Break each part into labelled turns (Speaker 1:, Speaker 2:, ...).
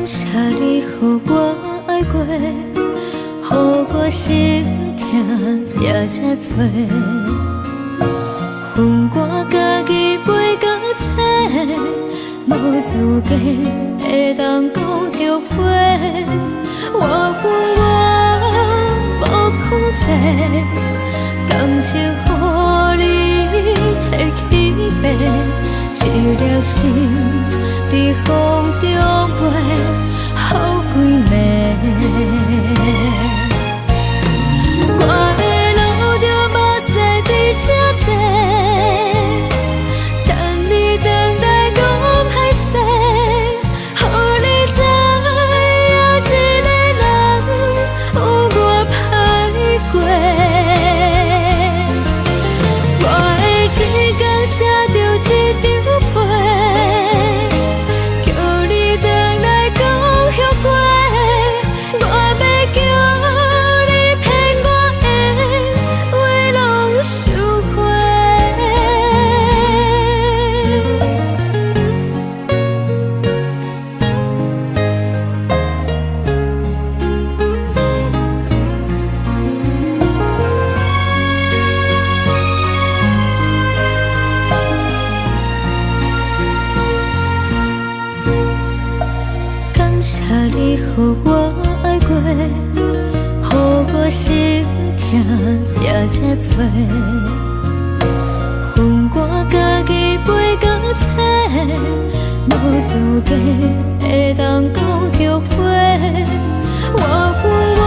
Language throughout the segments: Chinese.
Speaker 1: 谢你予我爱过，予我心痛也这多，恨我家己袂到切，无资格会当讲后悔。我恨我无控制，感情予你摕去卖，一粒心在风中飞，好几暝。我的路着目屎在这多，等你回来讲歹势，予你知影一个人有我歹过。我的一天写着一张被，叫你回来讲后悔。我要叫你骗我的话拢收回。感谢你予我爱过，予我心痛也这多，恨我家己袂到切，无资格会当讲后悔。我恨我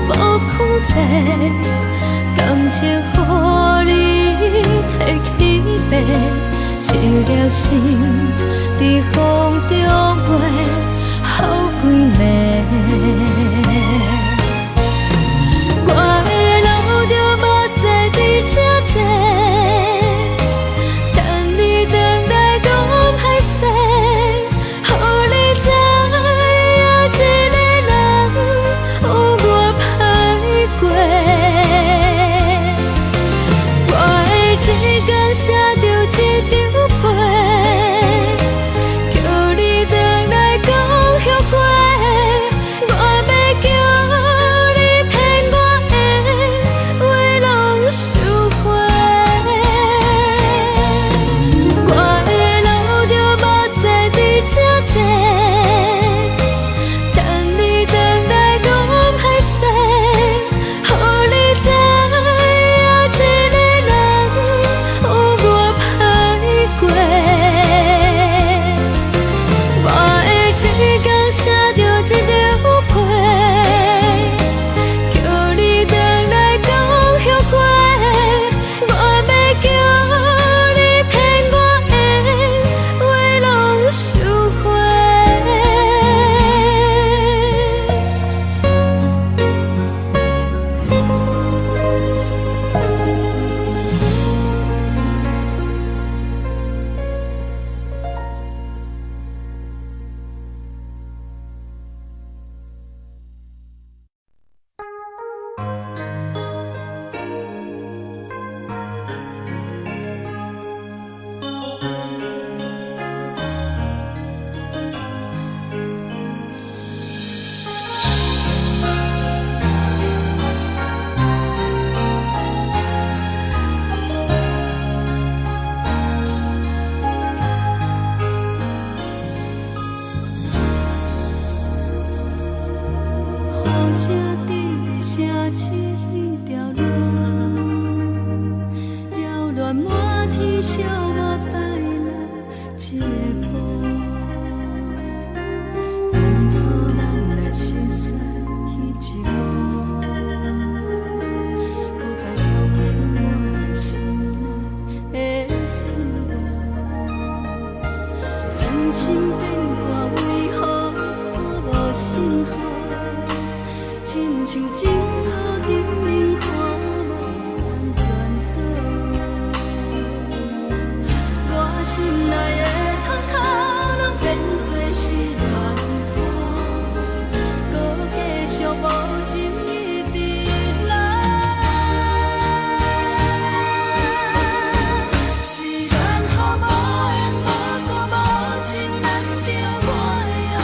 Speaker 1: 无控制，感情予你摕去卖，一粒心在风中飞，好几暝。我的路着目屎在这多，等你回来讲歹势，予你知影一个人有我歹过。我的一天写着一张被，叫你回来讲后悔。我要叫你骗我的话拢收回。我的路着目屎在这多，等你回来讲歹势，予你知影一个人有我歹过。我的一天写着一张被，叫你回来讲后悔。我要叫你骗我的话拢收回。雨声滴声起迄条路，扰乱满天，笑我带来一个步。当初咱来熟悉迄一幕，搁再挑选我心内的思路。真心变卦为何看无信号？亲像静好叮咛看无转倒，我心内的痛哭拢变作是怨歌，搁继续无情一直来。是缘予无缘，无故无情难着我的爱。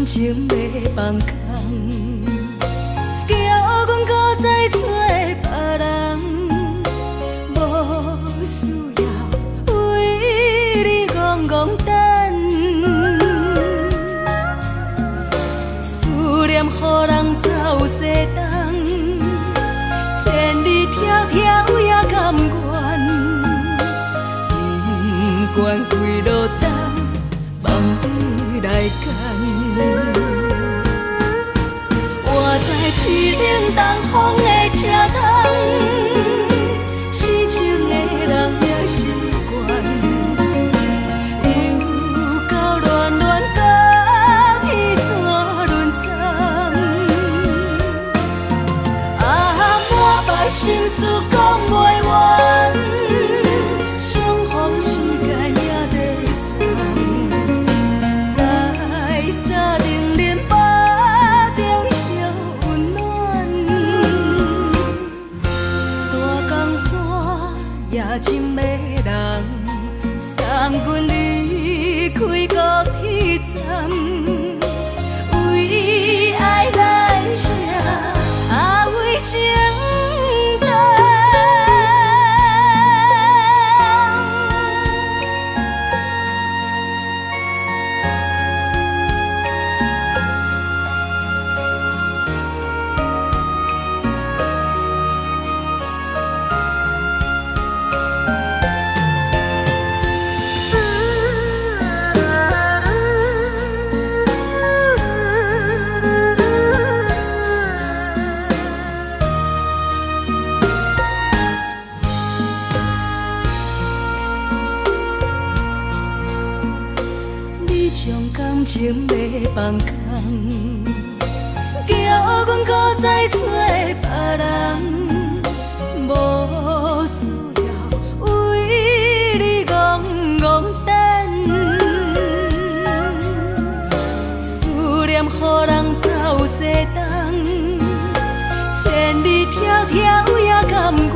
Speaker 1: 情要放空，叫阮搁再找别人，无需要为你戆戆等。思念予人走西东，千里迢迢也甘愿，不管几路灯，梦伊来干。我在凄冷东风的车窗，痴情的人也习惯，又到恋恋甲天山轮站。啊，满腹心事讲袂完，相逢时间也在站，在沙定林巴中烧温暖。大江山夜深的人，送阮离开高铁站，为爱来写为情长。感情要放空，叫阮搁再找别人，无需要为你戆戆等。思念予人走西东，千里迢迢也甘愿，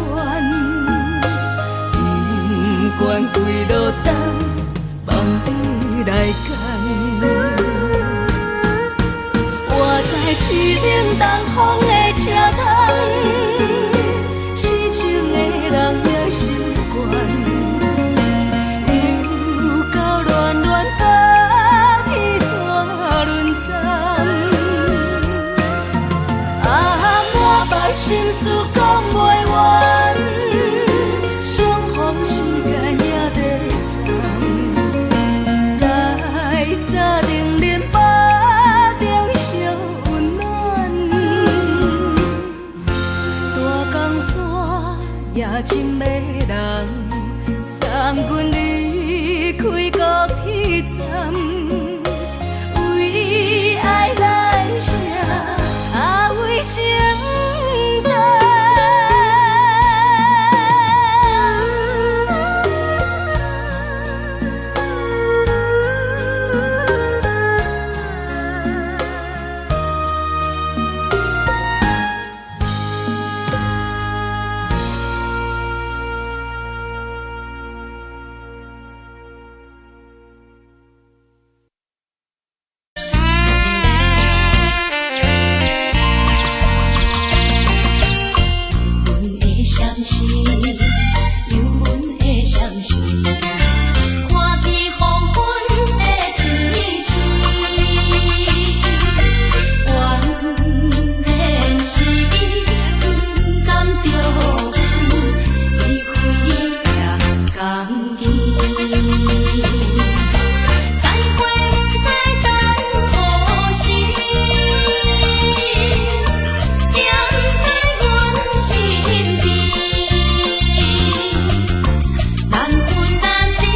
Speaker 1: 不管几路灯，梦伊来干。我在凄冷东风的车窗，痴情的人也习惯，又到恋恋甲天山轮站。啊，满腹心事讲袂完，相逢时间也在站，在沙定林巴中烧温暖。真的人，送阮离开高铁站，为爱来生，为情重。
Speaker 2: 难分难离。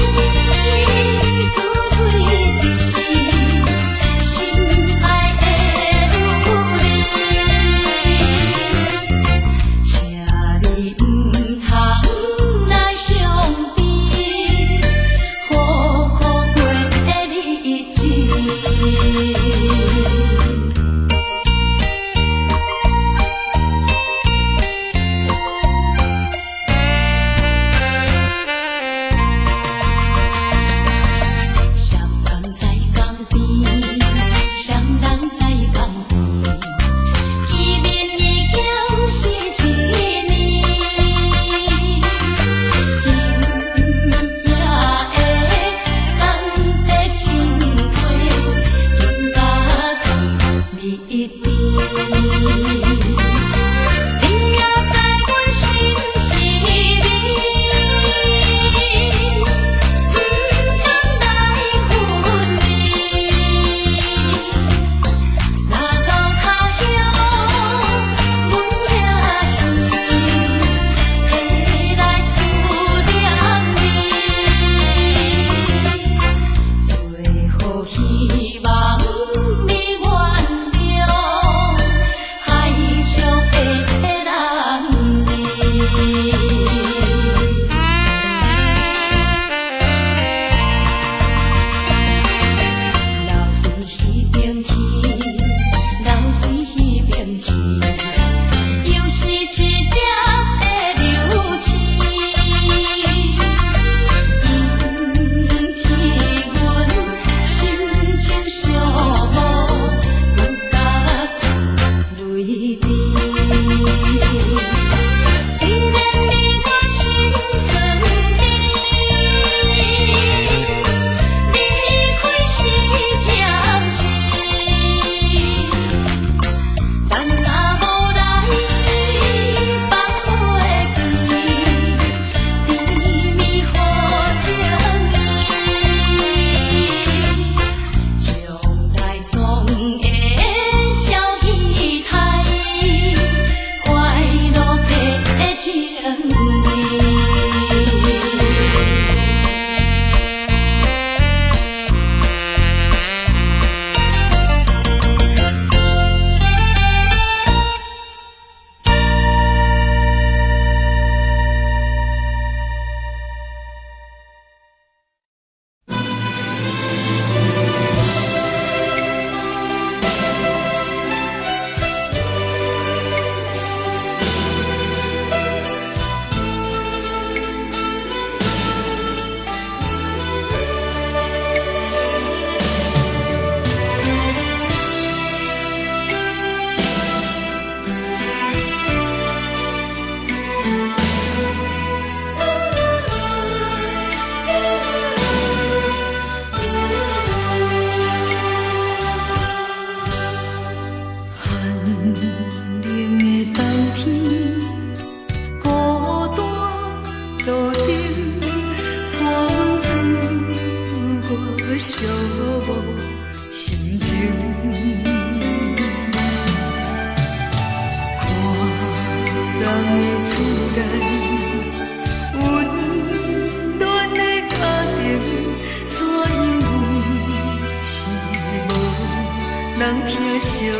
Speaker 1: 人疼惜你。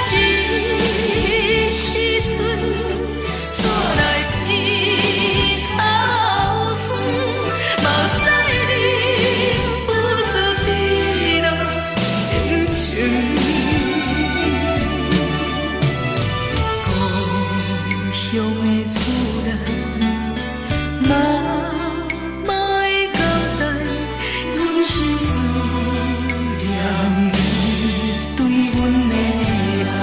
Speaker 1: 这时阵煞来鼻口酸，目屎忍不住滴落眼睛。故乡的厝内，妈妈的交代，阮是思念你对阮的爱。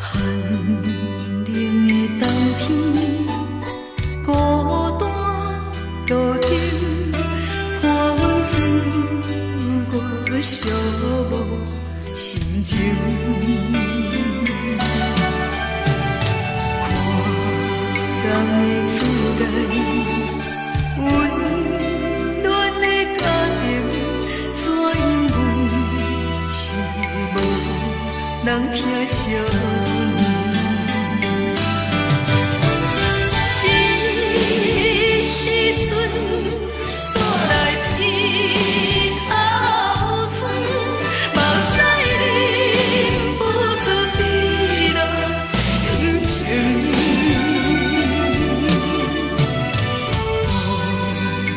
Speaker 1: 寒冷的冬天，孤单路灯，看阮自我寂寞心情。看人的厝内，温暖的家庭，怎因阮是无人疼惜你？这时阵煞来鼻口酸，目屎忍不住滴落眼睛。故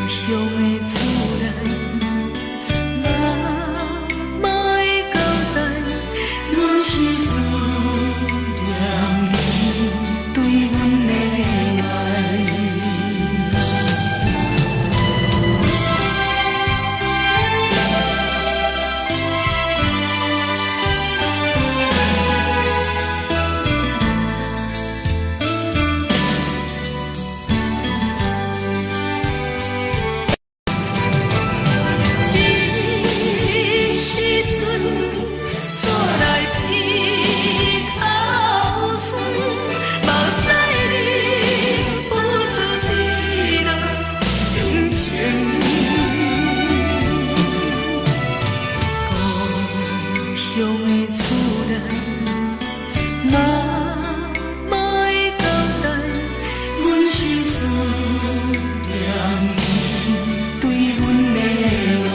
Speaker 1: 乡的厝内，妈妈的交代，阮是思念你对阮的爱。这时阵煞来鼻口酸，目屎忍不住滴落眼睛。故乡的厝内，妈妈的交代，阮是思念你对阮的爱。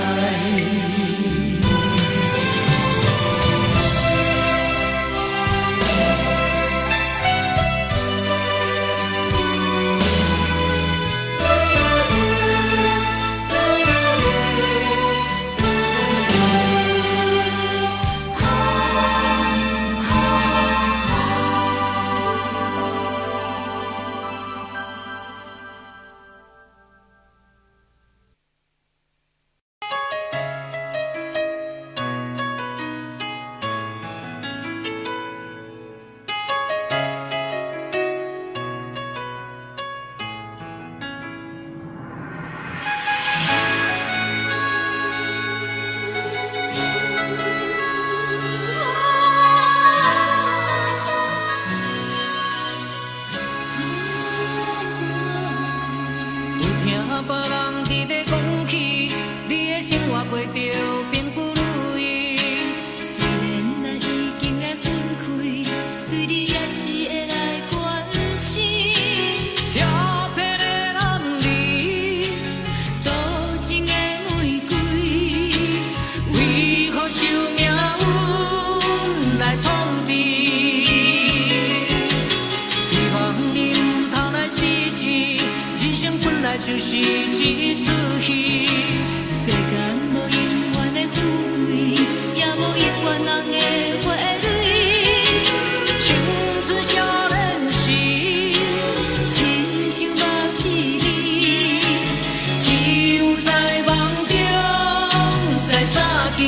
Speaker 2: 听别人伫咧讲起，你的生活过着并不如意。
Speaker 3: 虽然咱已经来分开，对你也是会来关心。
Speaker 2: 调皮的男儿，
Speaker 3: 多情的玫瑰，
Speaker 2: 为何受命运来创治？希望你唔通来失志，人生本来就是一出戏。
Speaker 3: 世间无永远的富贵，也无永远人的花蕊。
Speaker 2: 青春少年时，
Speaker 3: 亲像目睭里，
Speaker 2: 只有在梦中在相见。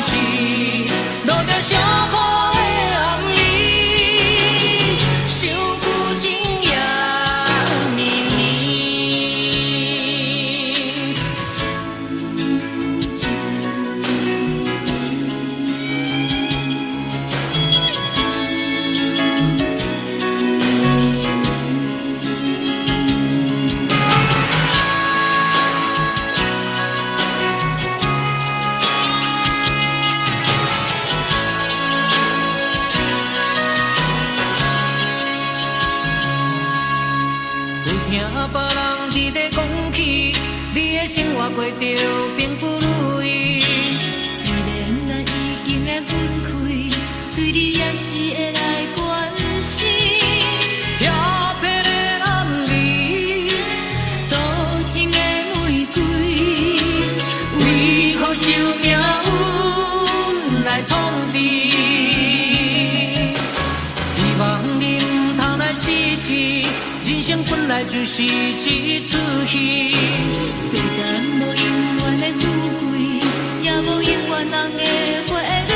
Speaker 2: 心的生活过着并不如意。
Speaker 3: 虽然咱已经会分开，对你也是会来关心。
Speaker 2: 调皮的男儿，
Speaker 3: 多情的玫瑰，
Speaker 2: 为何受命运来创治？希望你唔通来失志，人生本来就是一出戏。
Speaker 3: 世间无永远的富贵，也无永远人的花蕊。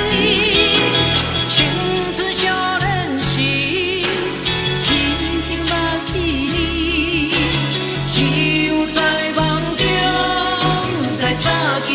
Speaker 2: 青春少年时，
Speaker 3: 亲像目翕你，
Speaker 2: 只有在梦中才相见。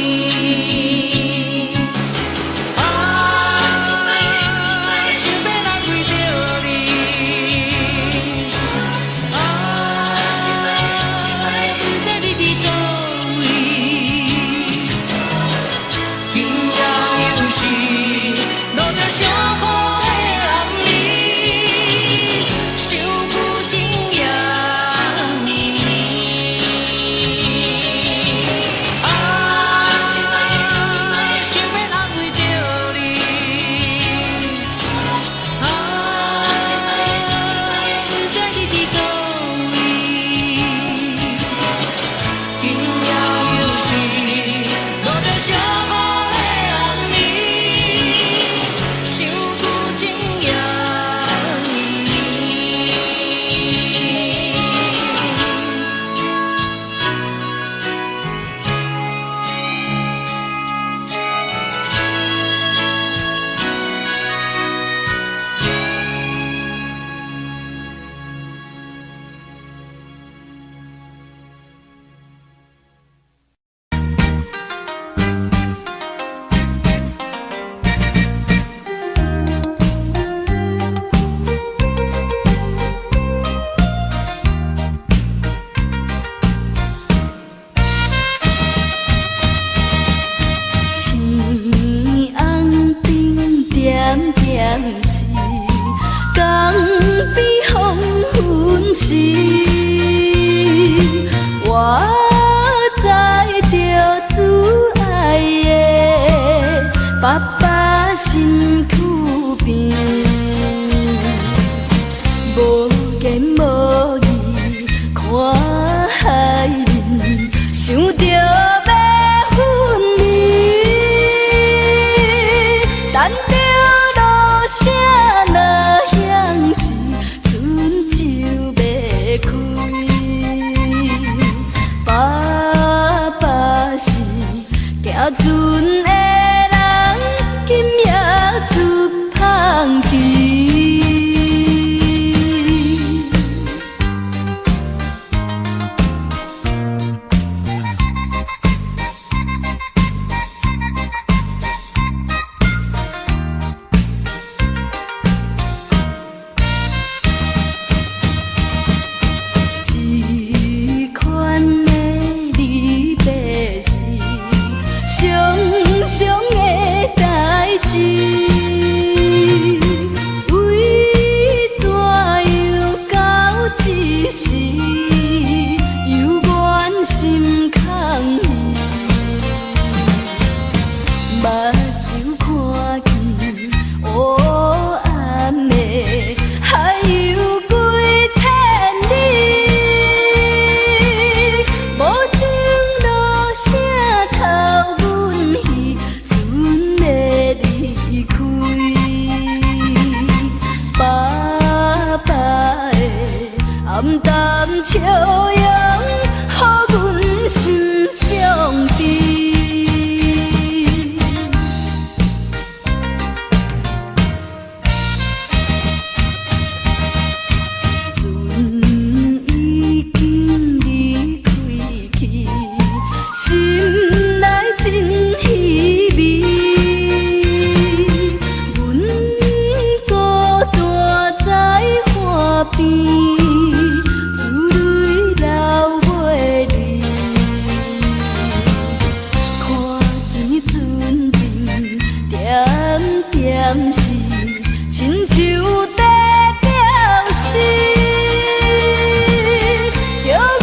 Speaker 3: 着阮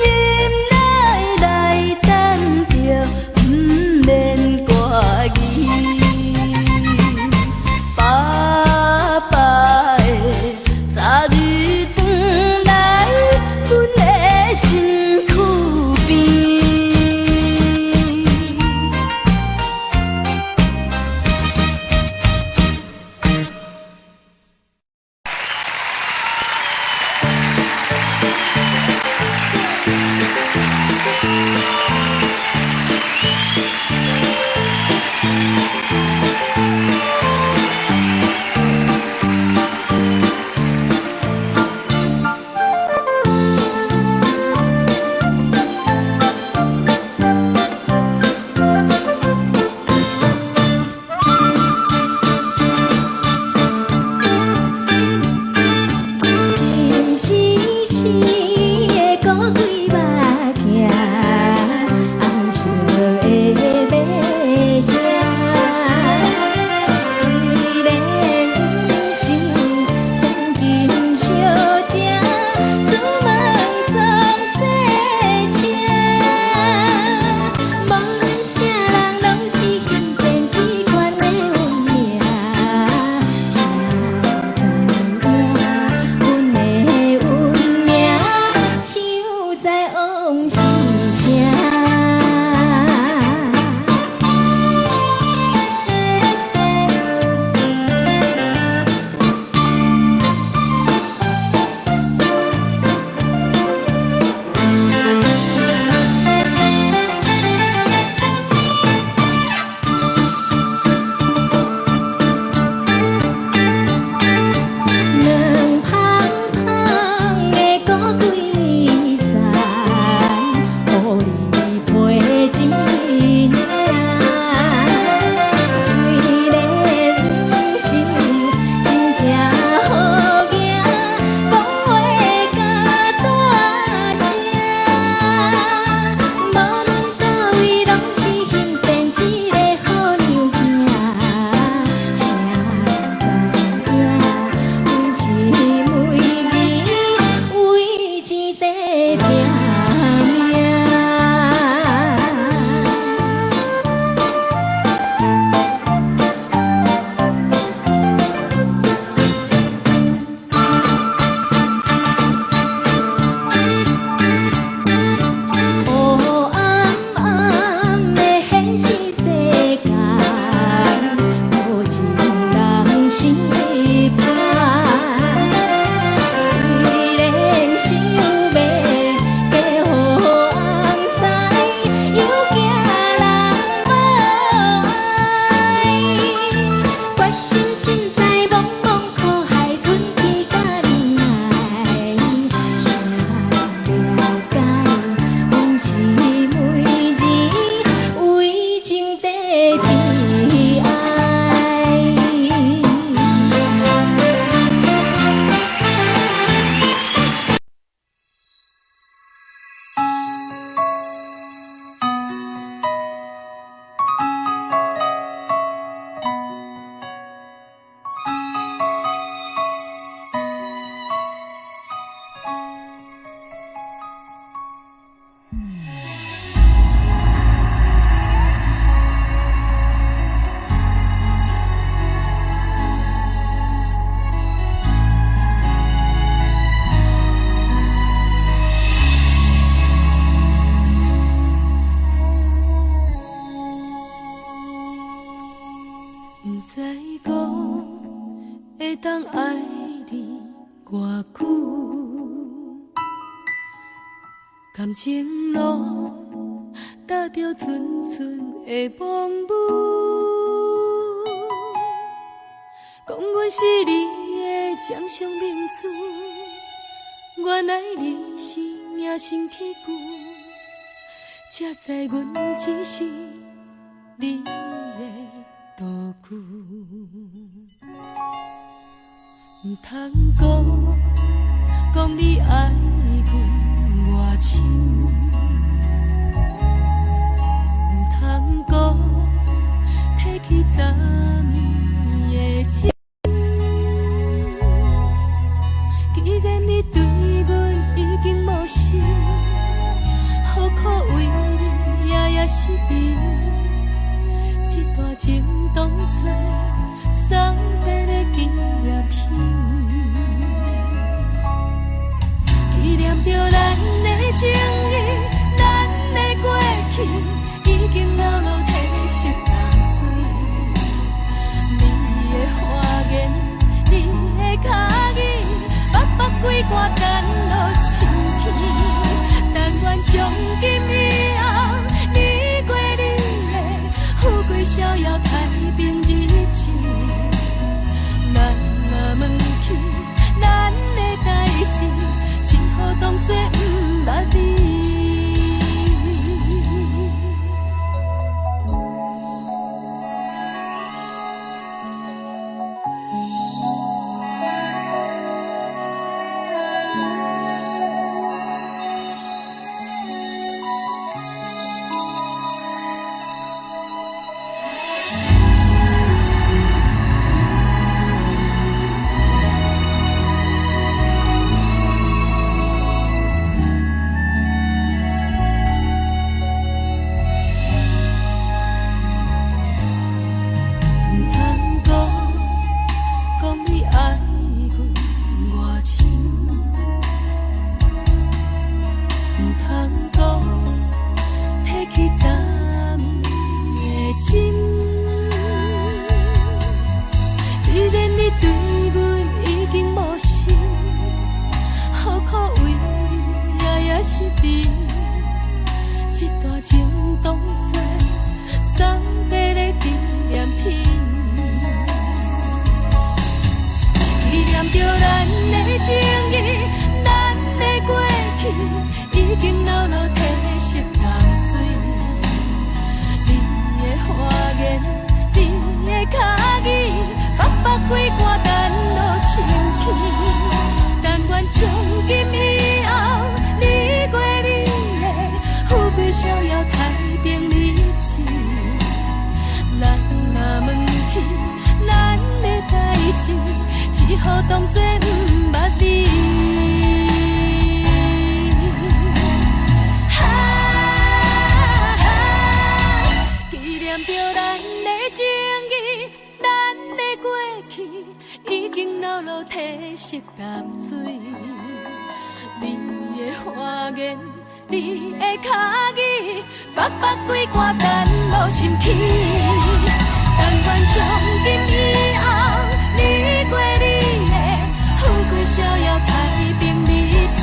Speaker 3: 忍耐来等。
Speaker 1: 当爱你偌久，感情路踏着纯纯的梦雾，讲阮是你的掌上明珠，原来你是命生起句，才知阮只是你的道具。唔通讲你爱阮偌深，唔通讲提起昨暝的情。既然你对阮已经无心，何苦为你夜夜失眠？这段情当作送别的纪念品，纪念着咱的情谊，咱的过去已经流落褪色淡水。你的花言，你的脚语，白白几挂等落深去。但愿从今以后，你过你的富贵逍遥太平日子。咱若问起咱的代志，只好当作不捌你。只好当作不捌你。纪念着咱的情谊，咱的过去已经流落褪色淡水。你的花言，你的脚语，白白几挂等落深去。但愿从今以后，你过你的富贵逍遥太平日子。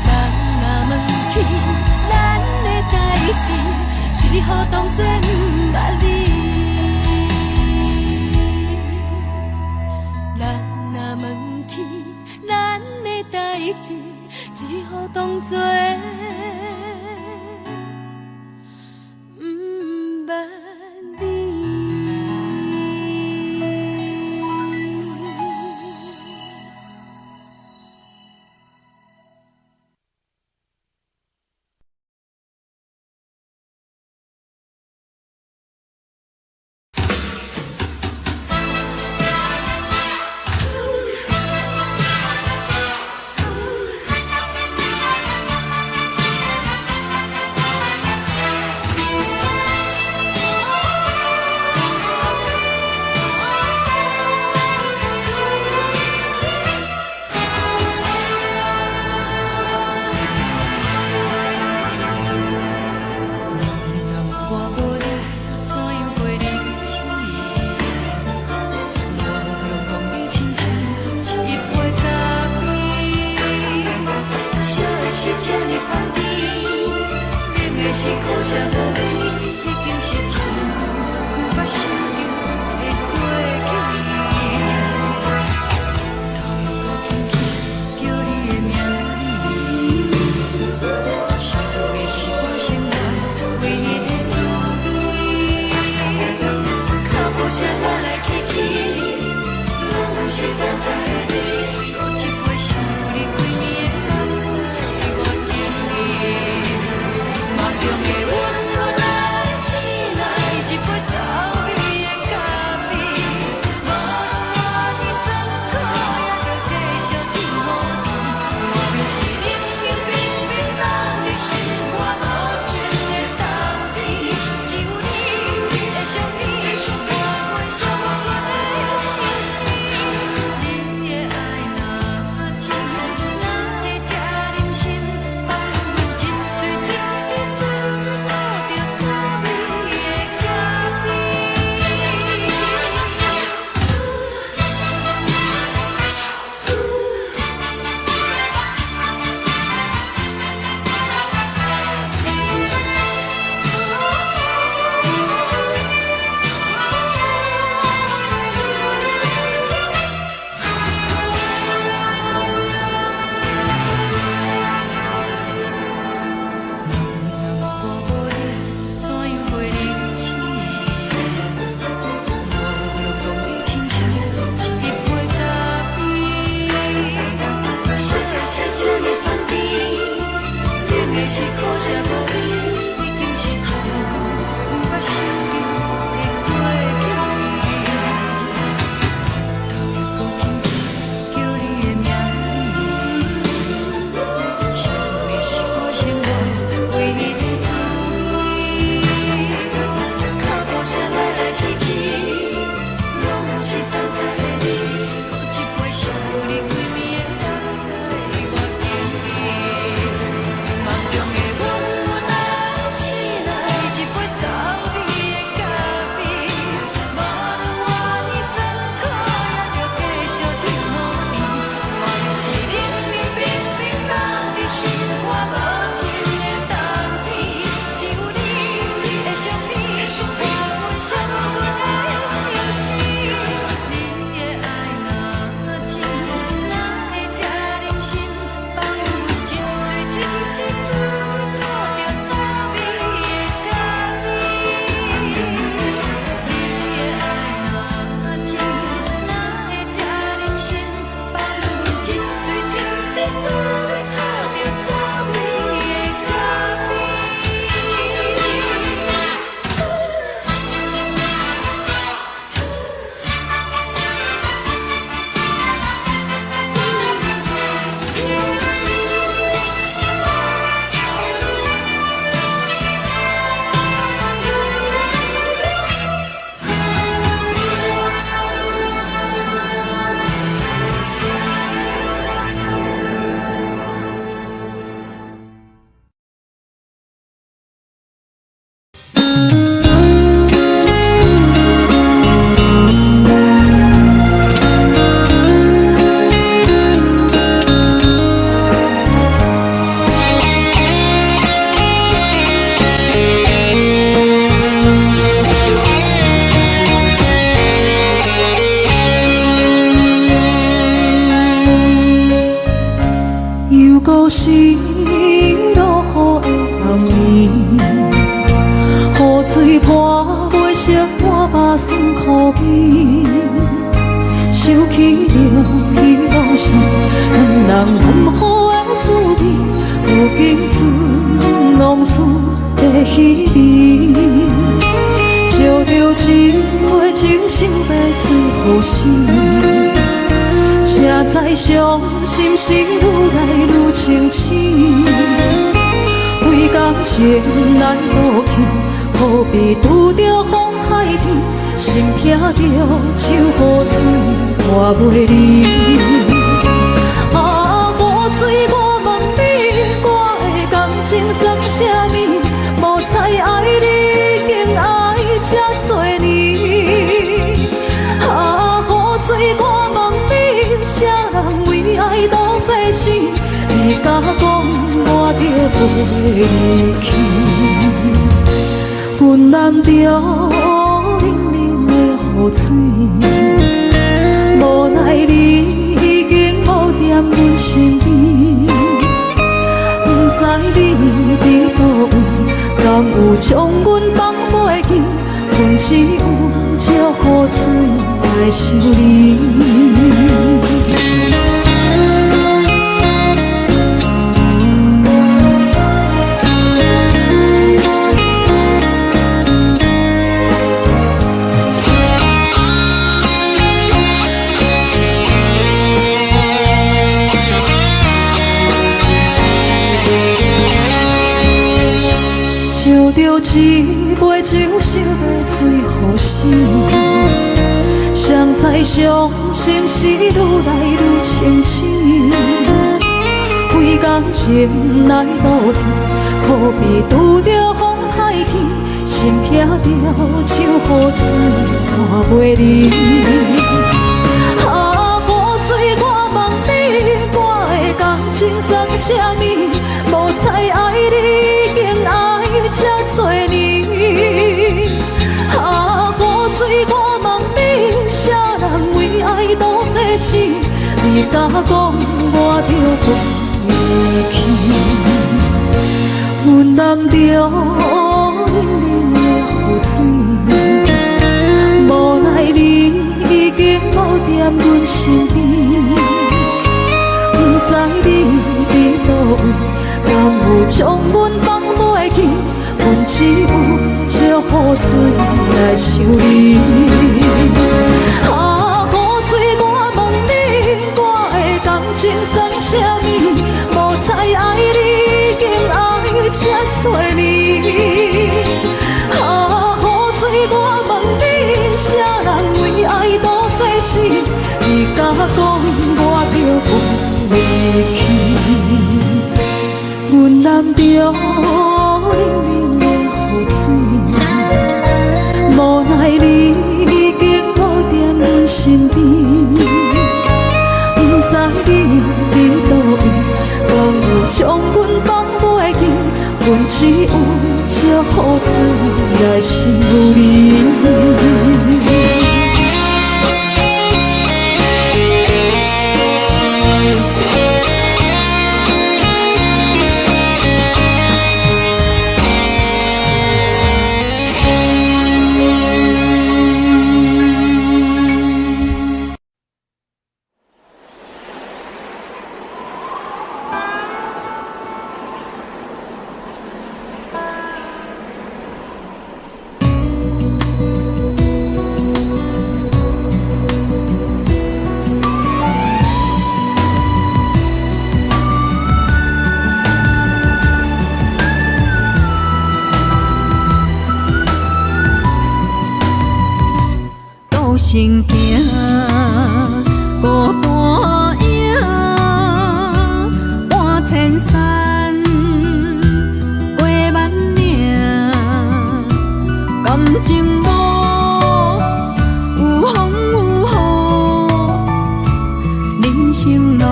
Speaker 1: 人若问起咱的代志，只好当作不捌你。人若问起咱的代志，只好当作不捌。舍无你，已经是真久捌想着的过去。头又搁轻轻叫你的名字，想的是我生活唯一的滋味。脚步声来来去去，拢是等待的你。搁一杯想你几暝的目屎，我敬你。梦中的阮我来醒来，一杯走味的咖啡。无论我呢酸苦，也着继续甜乎甜。莫名是冷冷冰冰人的心肝无情的冬天。只有你的相片，伴阮寂寞过的心事。你的爱若真，哪会这忍心放阮一嘴一滴滋味，讨着滋味的咖啡。是苦涩无味，已经是真久捌想着的过去。头又搁轻轻叫你的名字，想的是我生活唯一的滋味。脚步声来来去去，拢是等待的你。搁一杯想你几暝的目屎，我敬你。梦中的阮我来醒来，一杯走味的咖啡。无论我呢酸苦，也着继续甜乎甜。莫名是冷冷冰冰人的心肝无情的冬天。只有你的相片，伴阮寂寞过的心事。你的爱若真，哪会这忍心放阮一嘴一滴滋味，讨着滋味的咖啡。你的爱若真，哪会这忍心放阮一嘴一滴滋味，讨着滋味的咖啡。
Speaker 4: 又搁是落雨的暗暝，雨水泼袂熄我目酸苦味，想起着彼往事，两人暗好的滋味，如今存往事的稀微，照着一月情深白纸予心。谁知伤心事愈来愈清醒，为感情难过去，何必拄着风海天，心痛着手雨水拖袂离。啊，雨水，我问你，我的感情算啥物？无知爱你，竟爱这多年。啊，雨水，我问你，啥人为爱赌世事？你甲讲我着袂离去。阮难着冷冷的雨水，无奈你已经无踮阮身边，不知你伫倒位，敢有将阮放袂记？阮只有借雨水来想你。烧着一杯酒，烧的醉予醒。谁知伤心事愈来愈清醒，为感情来斗阵，可比拄着风太起，心痛着像雨水看袂离。啊，雨水，我问你，我的感情算啥物？无再爱你，竟爱这多年。啊，雨水，我问你，啥人为爱赌这死？你甲讲我着离去，阮难着冷冷的雨水，无奈你已经无踮阮身边，不知你伫倒位，敢有将阮放袂记？阮只有借雨水来想你。啊，雨水，我问你，我的感情算啥物？无再爱你，竟爱这多年。啊，雨水，我问你，啥人为爱赌这死？你甲讲我着离去，阮难着冷冷的雨水，无奈你已经无踮阮身边，不知你伫倒位，敢有将阮放袂记？阮只有借雨水来想你。
Speaker 3: 行行，孤单影，半千山，过万岭，感情无有风有雨，人生路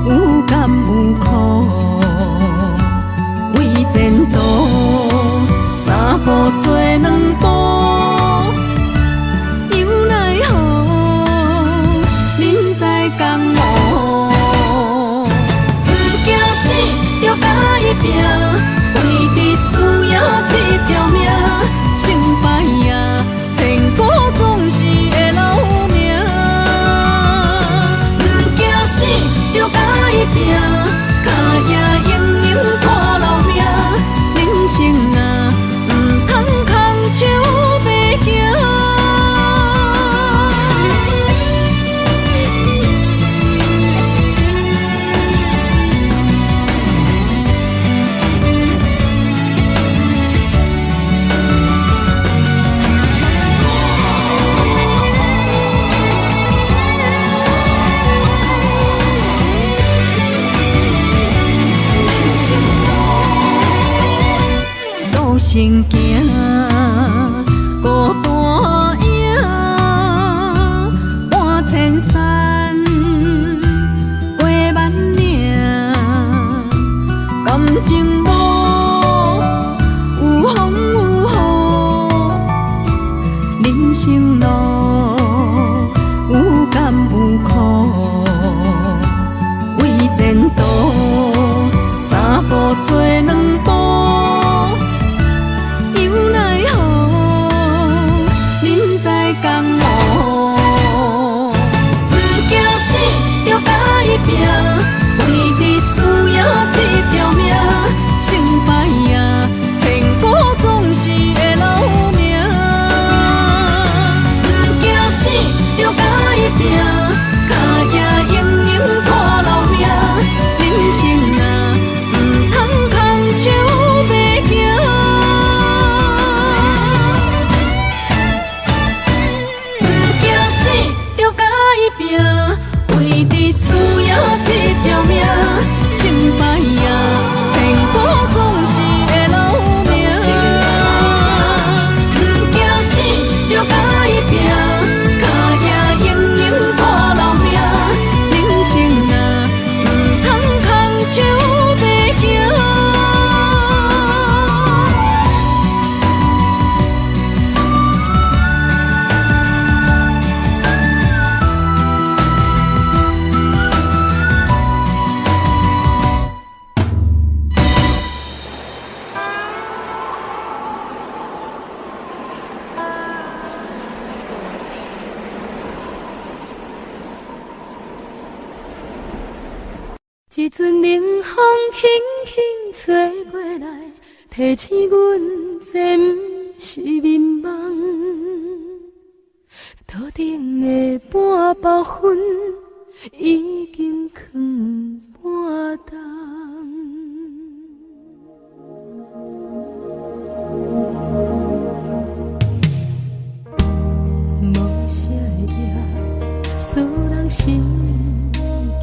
Speaker 3: 有甘有苦，为前途三步做两步。拼，为伫输赢这条命，生
Speaker 1: 生路有甘有苦，为前途三步做两步，又奈何人在江湖，不惊死就甲伊拼，为伫需要这条命，成败赢千古总是会留名。就甲伊拼，脚也硬硬拖老命。人生啊，唔通空手白行。唔惊死，就甲伊拼，为伫需要这条命。成败赢，千古总是会留名。唔惊死，就甲伊拼。一阵冷风轻轻吹过来，提醒阮这不是眠梦。头顶的半包云已经藏半冬。无啥会赢，使人心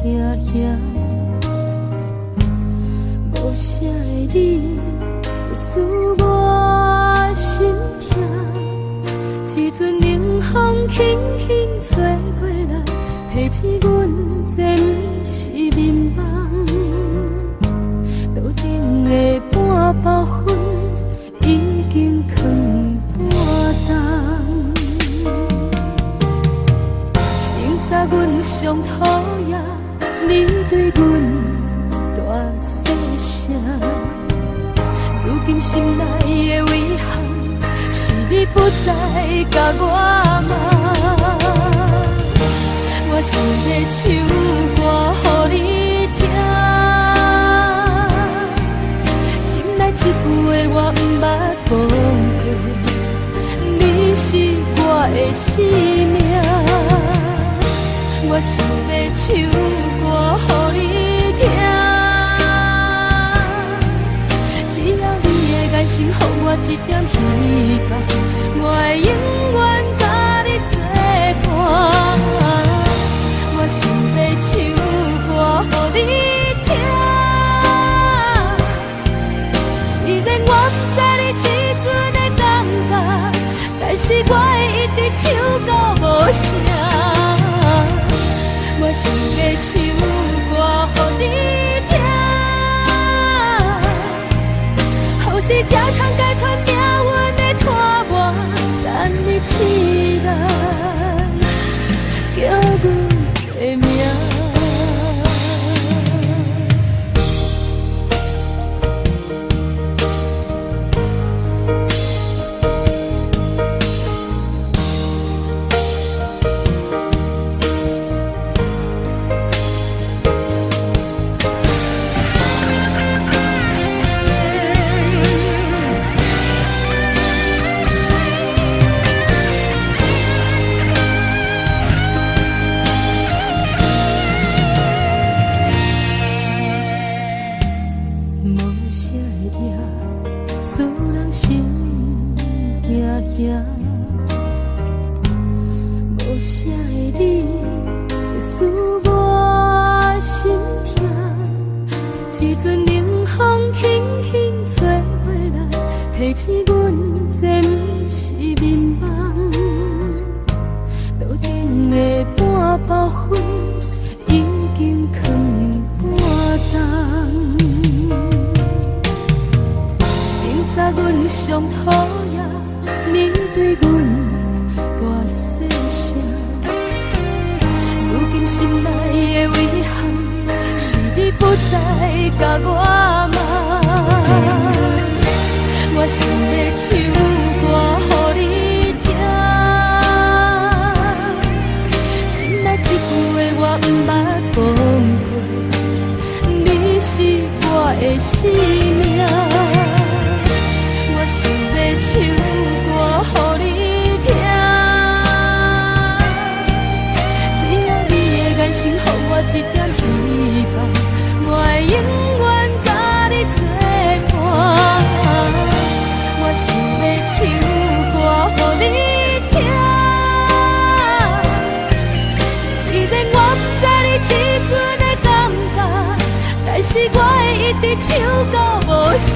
Speaker 1: 惊惊。无啥的你，会使我心痛。一阵冷风轻轻吹过来，提醒阮这不是眠梦。头顶的半包云已经藏半冬。明早阮上讨厌你对阮。大细声，如今心内的遗憾，是你不再甲我骂。我想要唱歌予你听，心内一句话我不捌讲过，你是我的生命。我想要唱歌予你听。爱心，予我一点希望，我会永远甲你作伴。我想要唱歌予你听，虽然我不知你这阵的感觉，但是我会一直唱到无声。我想要唱歌予你听。有时才通解脱命运的拖磨，等你期待叫阮的名。无啥的你，会使我心痛。一阵冷风轻轻吹过来，提醒阮这不是眠梦。头顶的半包云已经藏半冬。明早阮上讨厌你对阮。心内的遗憾，是你不再甲我骂。我想要唱歌予你听，心内一句话我毋捌讲过，你是我的生命。我想要唱歌予你听，只要你的眼神予我一点希望，我会永远甲你作伴。我想要唱歌予你听，虽然我不知你这阵的感觉，但是我会一直唱到无声。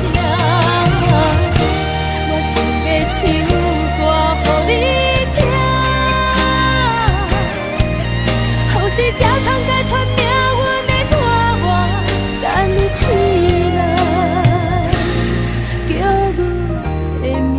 Speaker 1: 我想要唱歌予你听，予是才通解脱命运的拖磨，等你醒来叫阮的名。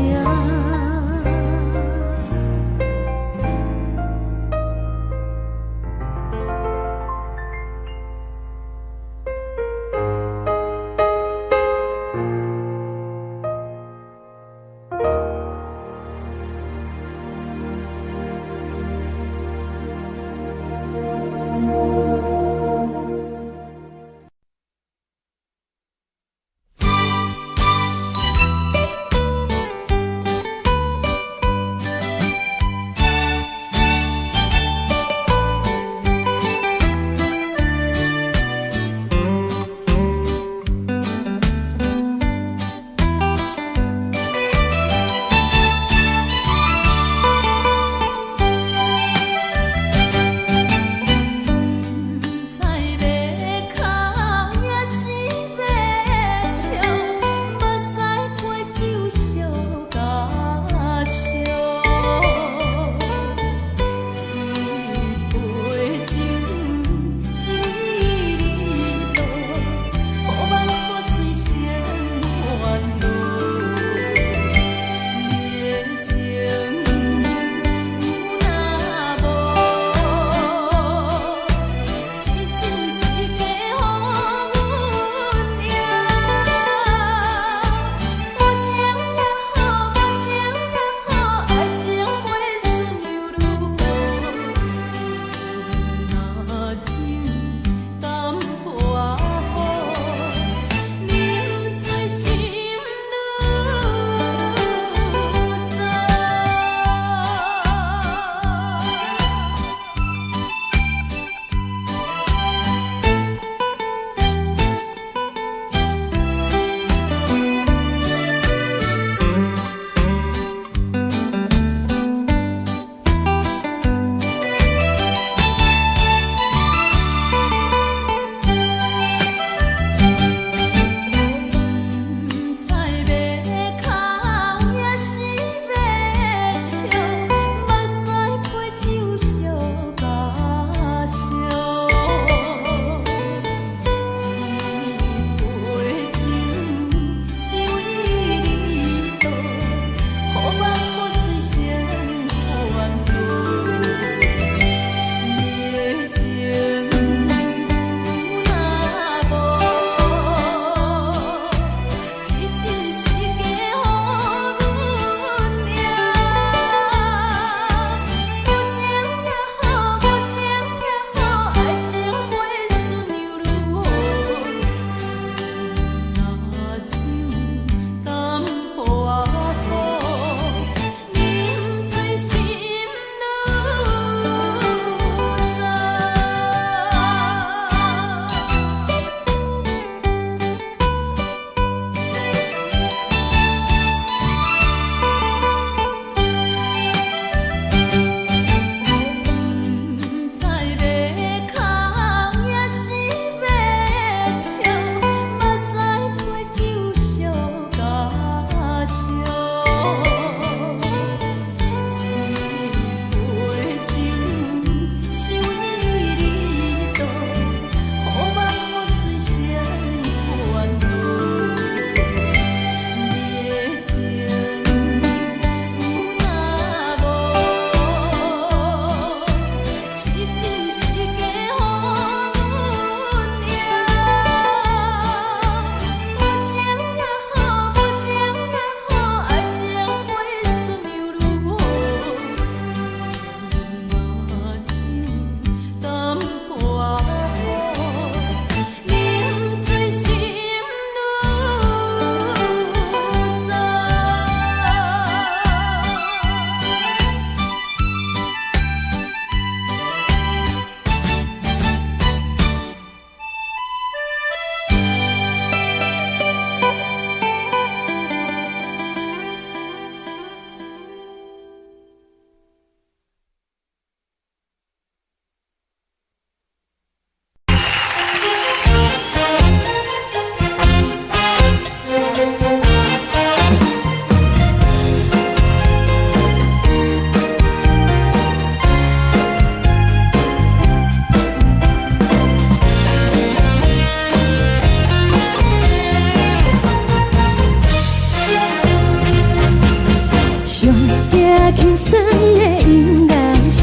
Speaker 4: 听轻松的音乐声，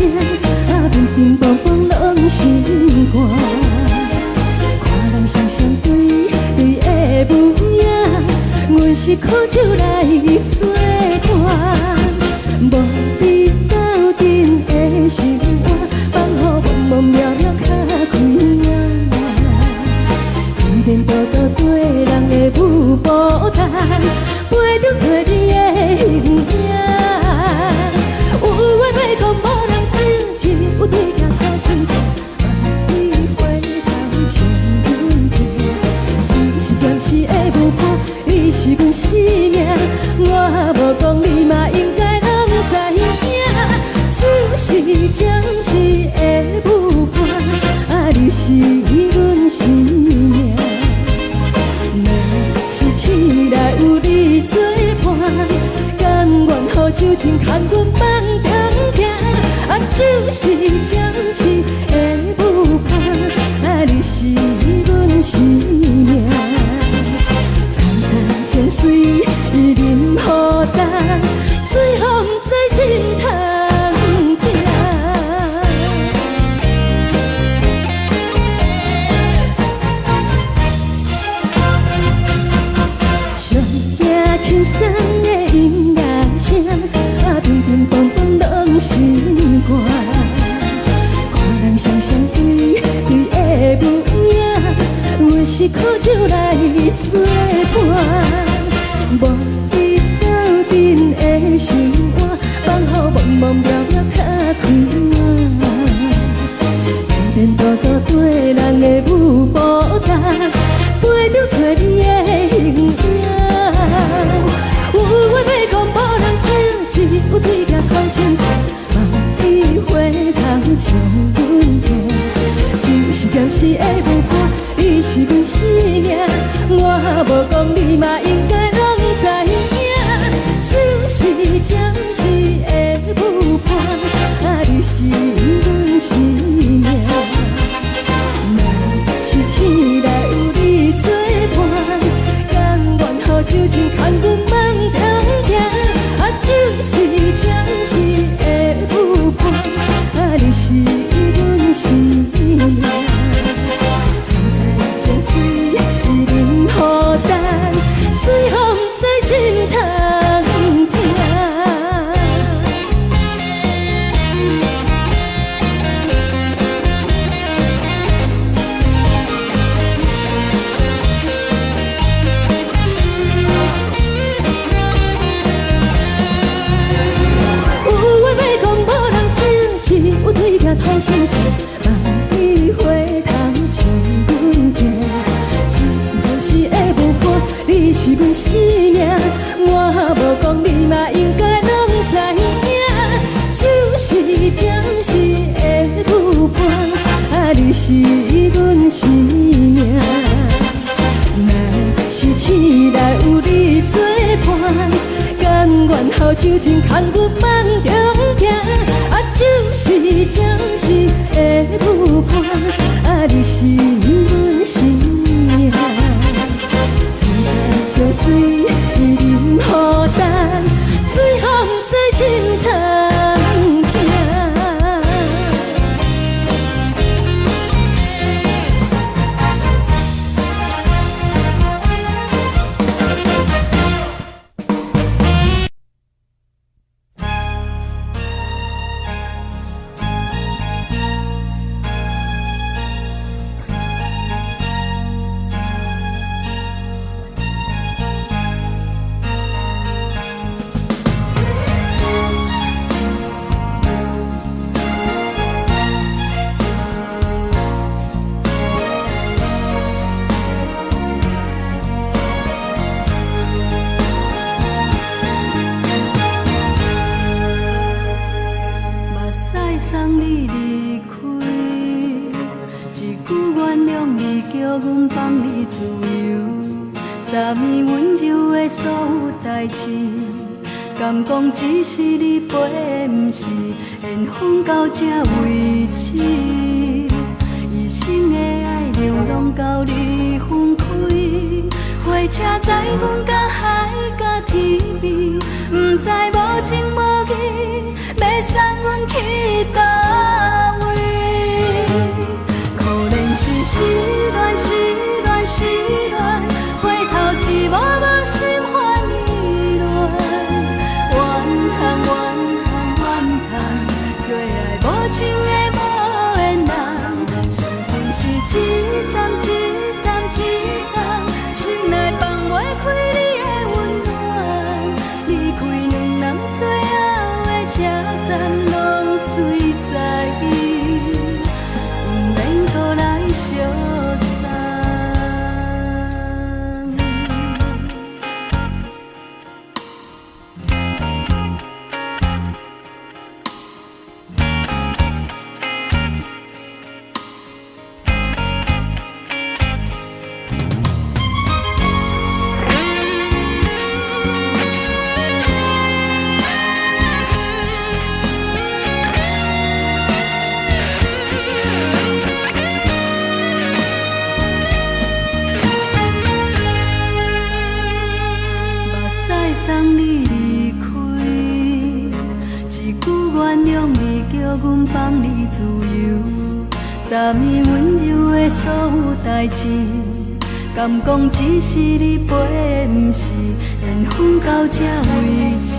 Speaker 4: 乒乒乓乓拢心肝。看人双双对对的舞影，阮是苦酒来作伴。无伫斗阵的心肝，放予茫茫渺渺较开眼。一颠倒倒对人的舞步弹，陪着找你的形影。有话要讲无人听，只有对镜头先唱，万里回头唱阮听。只是暂时的舞伴，你是阮生命，我无讲你嘛应该拢知影。只是暂时的舞伴，你是阮生命。是醒来有你作伴，甘愿予酒精牵阮放通行。就是暂时的舞伴，你是阮生命。层层泉水任雨淡，水风在心通听。上听轻松的音乐声，乒乒乓乓拢心肝。看人双双对对的舞影，阮是苦酒来作伴。无伫斗阵的心肝，放予茫茫渺渺较开眼。一颠倒倒对人的舞步弹，陪着找你的形影。有话要讲无人听，只有对镜头先唱，万里回头唱阮听。就是暂时的舞伴，你是阮生命，我无讲你嘛应该拢知影。就是暂时的舞伴，你是阮生命。若是醒来有你作伴，甘愿予酒精牵阮放通行。就是暂时的舞伴，你是阮生命。层层泉水任雨淡，水风在心通听。头先唱，万里回头唱阮听。只是暂时的舞伴，你是阮生命，我无讲你嘛应该拢知影。就是暂时的舞伴，你是阮生命。若是醒来有你作伴，甘愿予酒精牵阮放中行。就是暂时的舞伴，你是阮生命。层层泉水任雨淡，水风在心通听。敢讲只是你陪，不是缘分到这为止。一生的爱流浪到你分开，
Speaker 1: 火车载阮甲海甲天边，不知无情无义，要送阮去倒位？可怜是失恋，失恋，失恋，回头一幕幕心烦意乱，怨叹，怨叹，怨叹，最爱无情的无缘人，伤痕是一站一站一站，心内放袂开你的温暖，离开两人最后的车站，拢随在伊，不免搁来相送。送你离开，一句原谅你，叫阮放你自由。昨暝温柔的所有代志，敢讲只是你陪，不是缘分到这为止。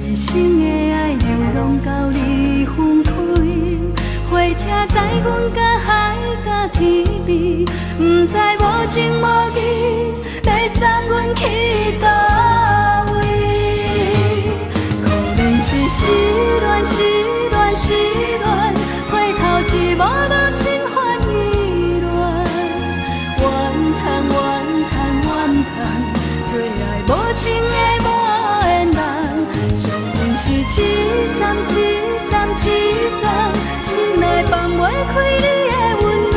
Speaker 1: 一生的爱又拢到你分开，火车载阮甲海甲天边，不知无情无义，要送阮去倒位？可怜是失恋，失恋，失恋，回头一幕幕心烦意乱，怨叹，怨叹，怨叹，最爱无情的无缘人，伤痕是一站一站一站，心内放袂开你的温暖，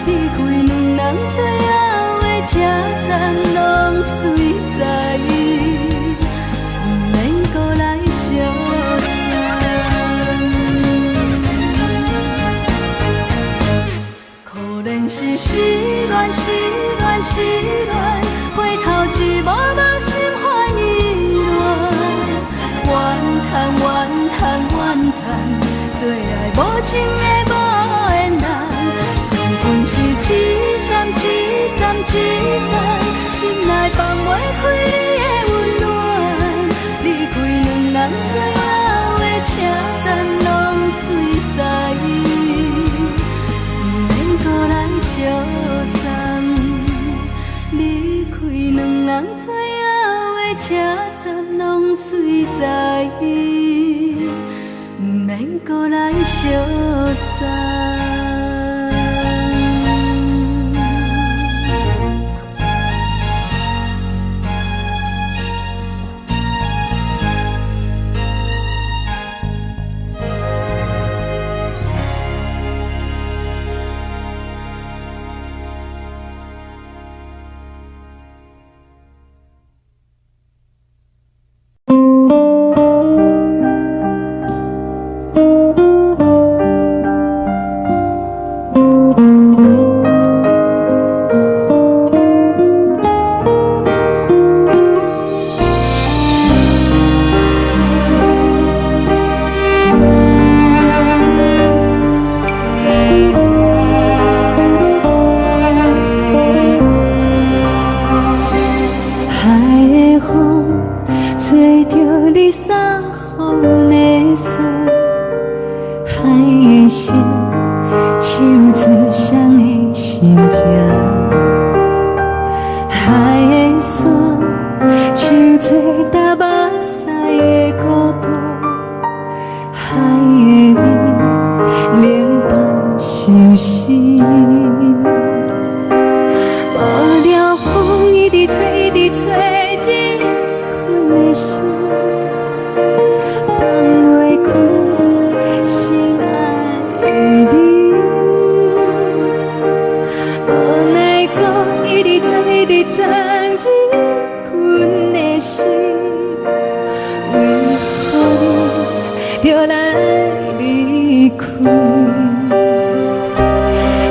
Speaker 1: 离开两人最后的车站，拢随在伊，不免搁来相送。可怜是失恋，失恋，失恋，回头一幕幕心烦意乱，怨叹，怨叹，怨叹，最爱无情的无缘人，伤痕是一站一站一站，心内放袂开你的温暖，离开两人最后的车站，拢随在伊，不免搁来相送。离开两人最后的车站，拢随在伊，不免搁来相送。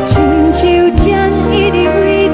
Speaker 5: 亲像将伊伫为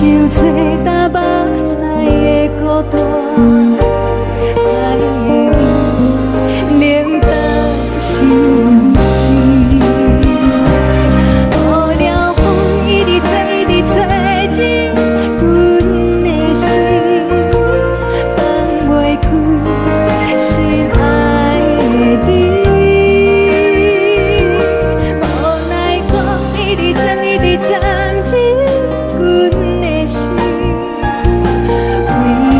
Speaker 4: 受做干目屎的孤单，爱的你冷淡心事，雨了风一直吹，一直吹入阮的心，放袂开心爱的你。无奈我一直装，一直装入阮的心，为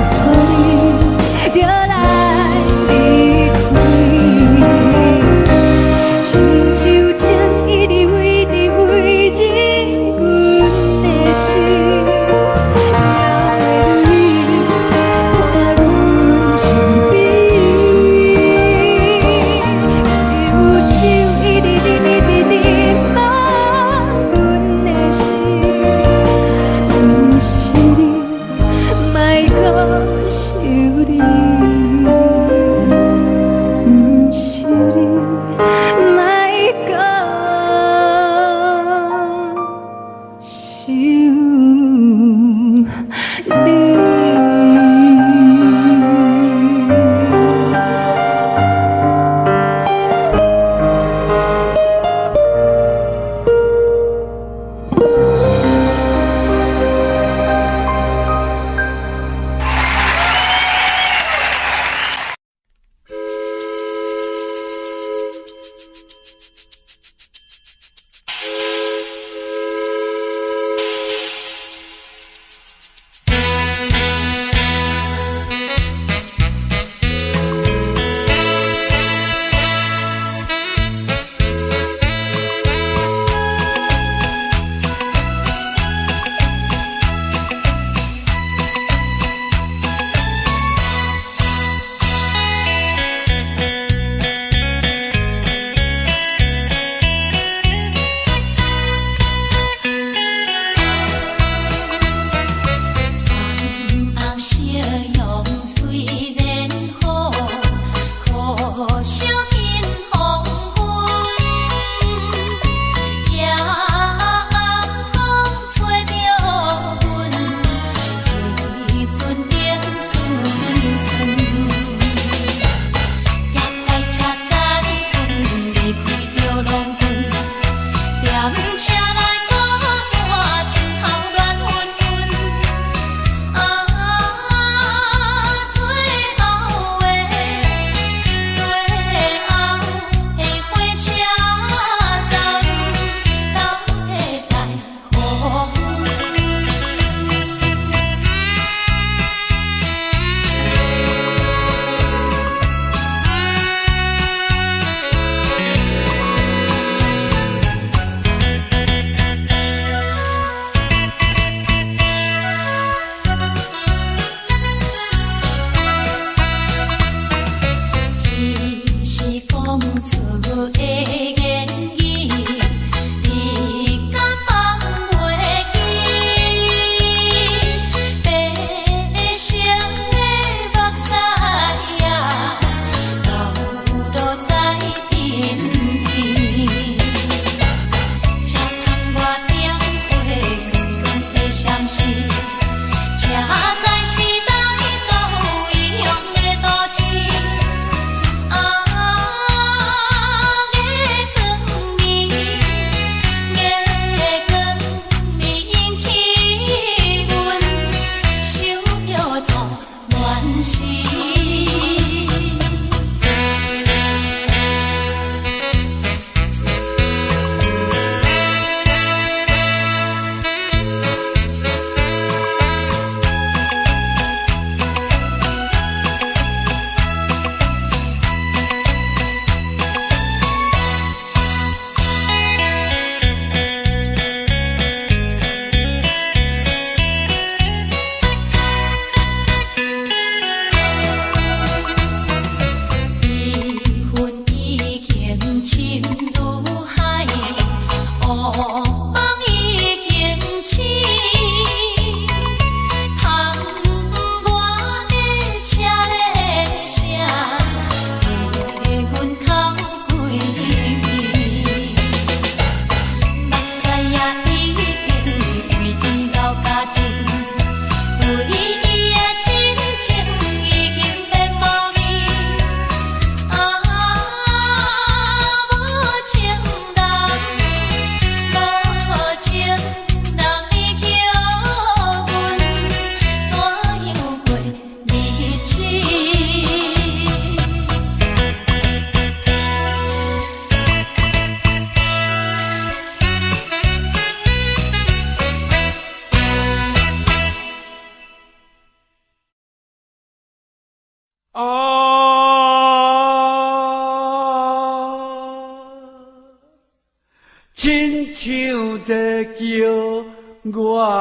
Speaker 4: 何你就来离开？亲像针一直围伫围入阮的心，了袂你看阮伤悲，一有酒一直啉，一直啉满阮的心，不是你，莫搁想你，不是你，莫搁想你。
Speaker 3: 红色用虽然好，可惜因风云，夜风吹着阮，一阵冷酸酸。也快车载阮离开着浪群，踮车内孤单，心头乱纷纷。最后的火车站，等的在乎伊是讲出的言语，你敢放袂记？白成的目屎啊，流落在身边。车窗外点火，光光的闪烁，车载时代到异乡的都市。月光引起阮想着错乱世。
Speaker 5: 亲像在叫我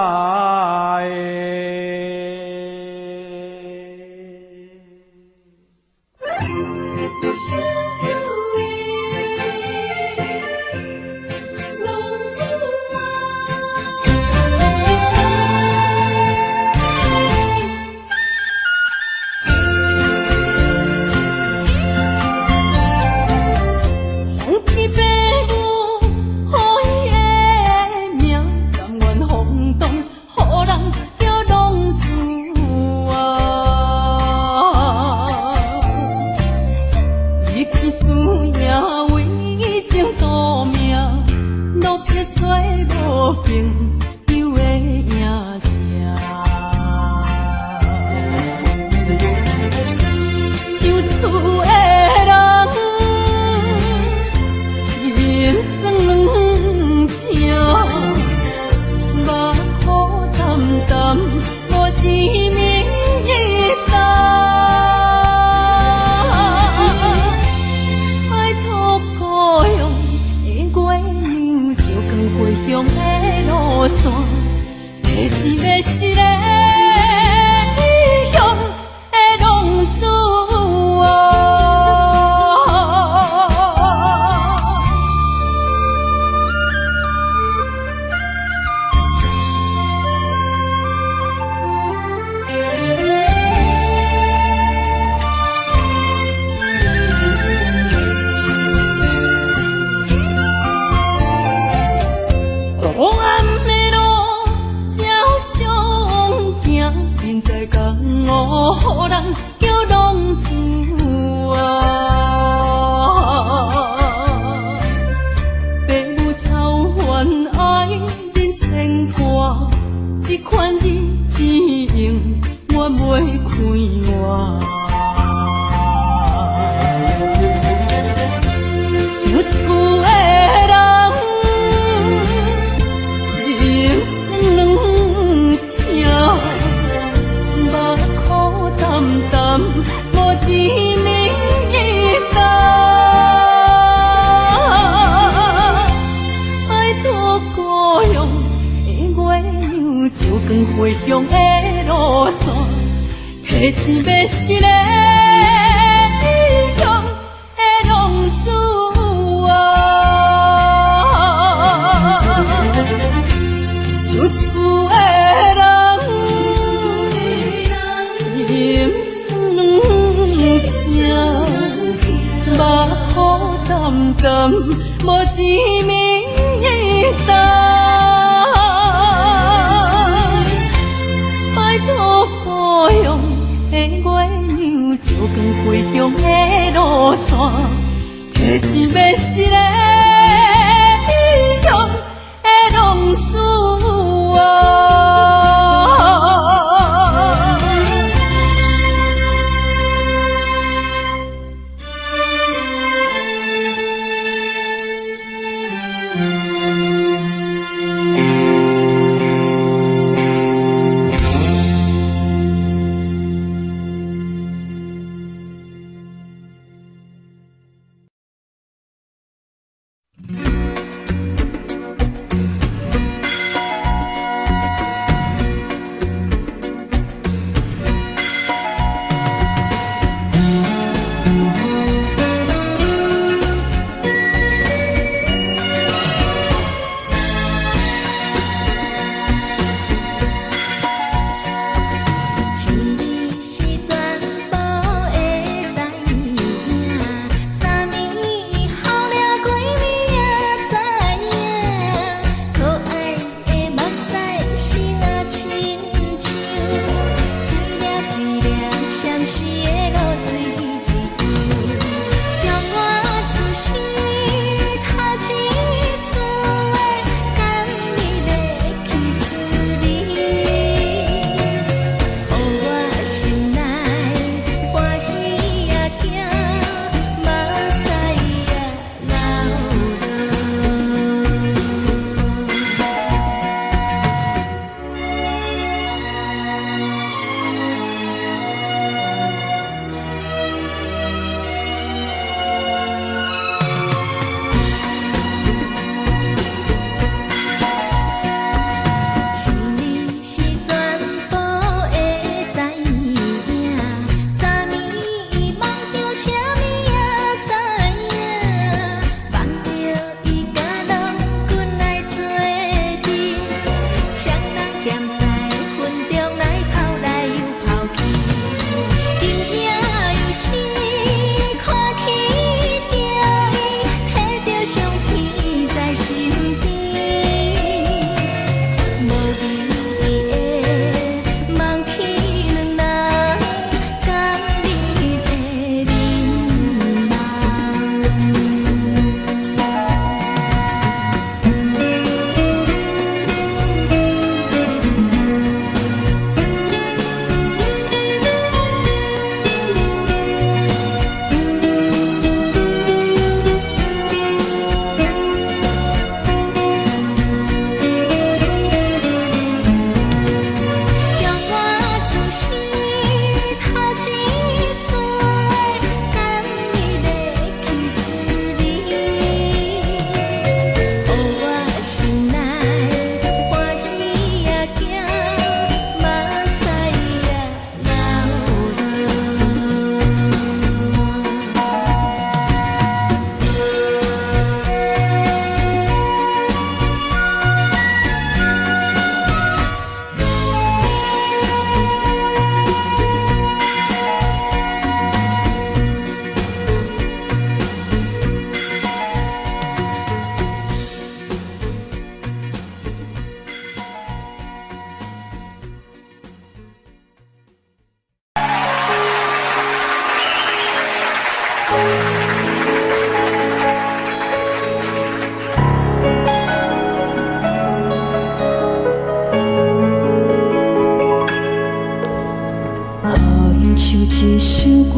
Speaker 4: 唱一首歌，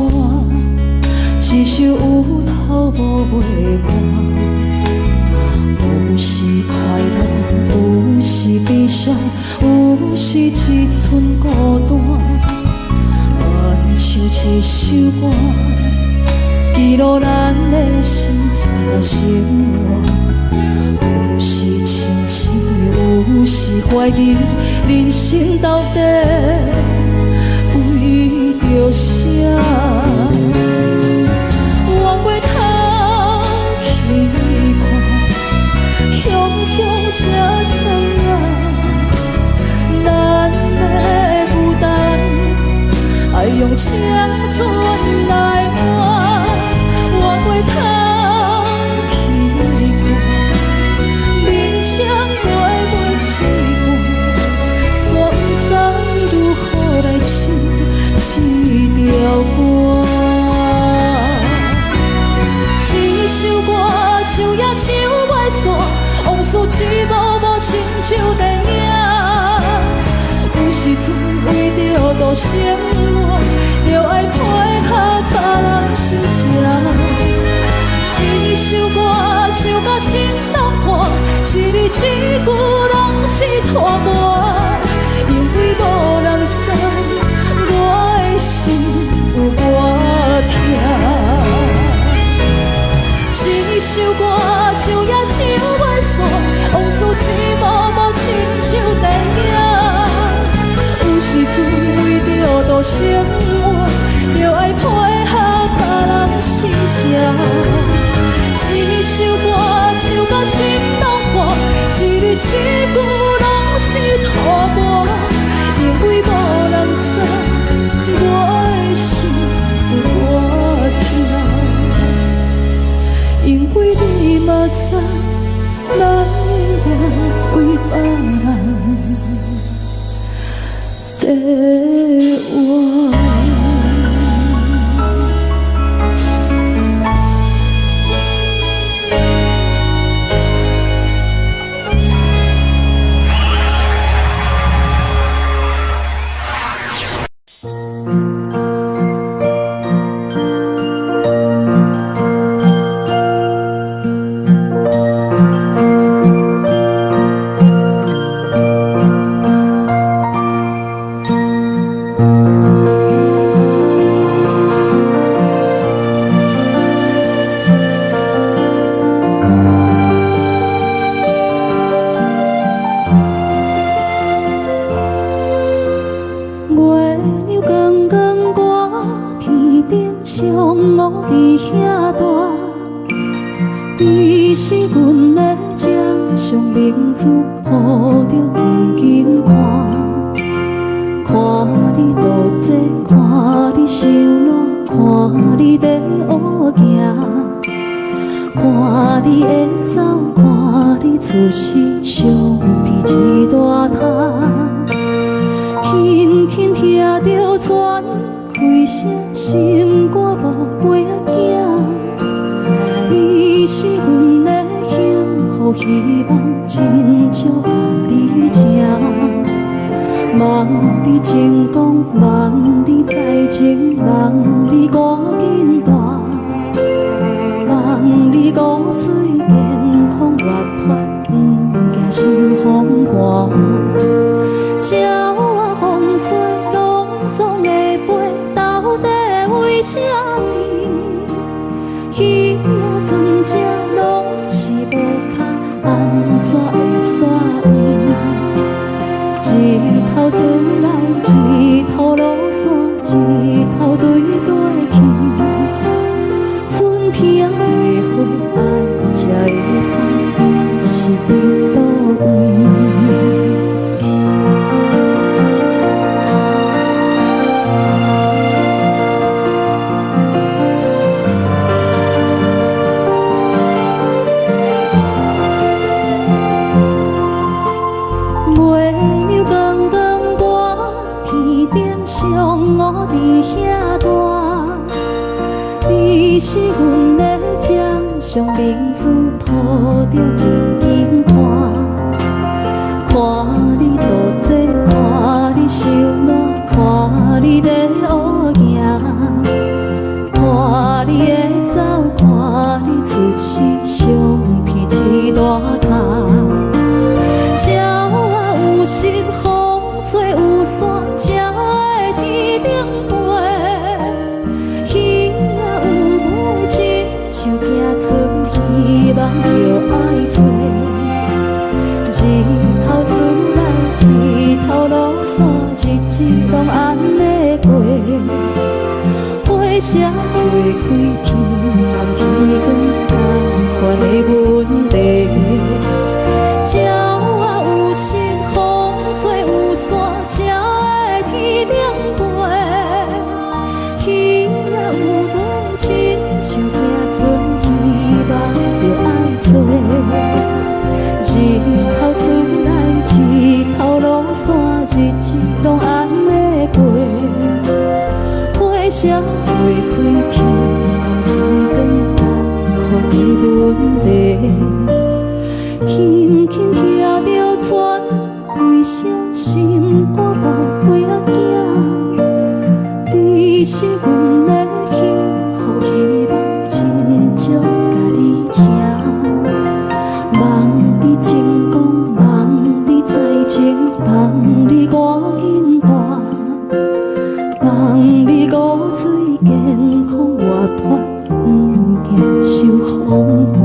Speaker 4: 一首有头无尾歌。有时快乐，有时悲伤，有时一寸孤单。愿唱一首歌，记录咱的心情生活。有时清醒，有时怀疑，人生到底为着啥？越过头去看，雄雄才知影，咱的负担爱用青春来换。越过头去看，人生袂试过，煞不知如何来唱这条歌。一首歌唱也唱袂煞，往事一幕幕亲像电影。有时阵为着度生活，就爱配合别人心情。一首歌唱到心拢破，一字一句拢是拖磨，因为无人知我的心有多痛。一首歌唱也唱袂煞，往事一幕幕亲像电影。有时阵为着度生活，就爱配合别人心情。一首歌唱到心拢破，一字一句拢是拖磨，因为无人知我的心有多痛。因为你嘛知，咱永远为别人在活。你是阮的掌上明珠，抱着紧紧看，看你渡这，看你受难，看你在乌行，看你会走，看你出世，伤悲一大摊，轻轻听着船开声，心肝无飞仔行。你是阮的幸福希望，真少你情。望你成功，望你再情，望你赶紧大，望你骨髓健康活泼，不惊受风寒。鸟仔风吹，拢总会飞，到底为什么？鱼仔船只拢是无脚，安怎会煞伊？一头船来，一头落山，一头对对去。春天的花爱吃的香，伊是伫倒位？我伫遐大，你是阮的掌上明珠，抱着紧紧看，看你渡这，看你受难，看你在乌行。社会开天，望天光同款的问题。鸟啊有心，风做有线，才会天顶飞。鱼啊有尾，亲像行船，希望着爱做。日头出来，日头落山，日子拢安尼过。社会开天，望天光同款的问题。轻轻骑着船，归声心肝无陪仔行。你是阮的幸福，希望亲像甲你请。望你成功，望你在前，望你赶紧大。望你骨髓健康活泼，不惊受风寒。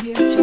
Speaker 1: here to